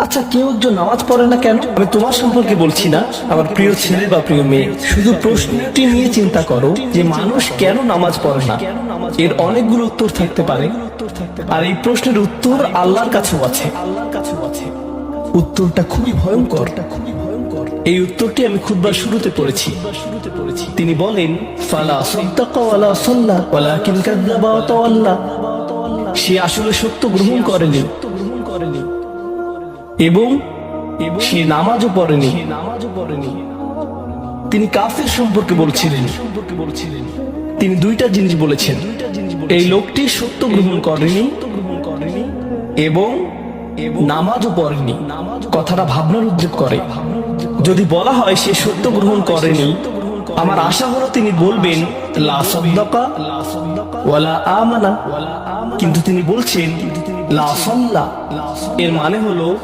আচ্ছা, কেউ একজন নামাজ পড়ে না কেন? আমি তোমার সম্পর্কে বলছি না, আমার প্রিয় ছেলে বা প্রিয় মেয়ে। শুধু প্রশ্নটি নিয়ে চিন্তা করো যে মানুষ কেন নামাজ পড়ে না। এর অনেকগুলো উত্তর থাকতে পারে, আর এই প্রশ্নের উত্তর আল্লাহর কাছেও আছে। উত্তরটা খুবই ভয়ঙ্কর। এই উত্তরটি আমি খুতবার শুরুতে পড়েছি। তিনি বলেন, ফালা সাদ্দাকা ওয়ালা সাল্লা ওয়ালাকিন কাযযাবা ওয়া তাওয়াল্লা। সে আসলে সত্য গ্রহণ করেনি এবং সে নামাজও পড়েনি। তিনি কাফের সম্পর্কে বলছিলেন। তিনি দুইটা জিনিস বলেছেন, এই লোকটি সত্য গ্রহণ করেনি এবং নামাজও পড়েনি। কথাটা ভাবনার উদ্রেক করে। যদি বলা হয় সে সত্য গ্রহণ করেনি, আমার আশা হলো তিনি বলবেন লা সাদ্দাকা ওয়ালা আমানা, কিন্তু তিনি বলছেন লা সাল্লা। এর মানে হলো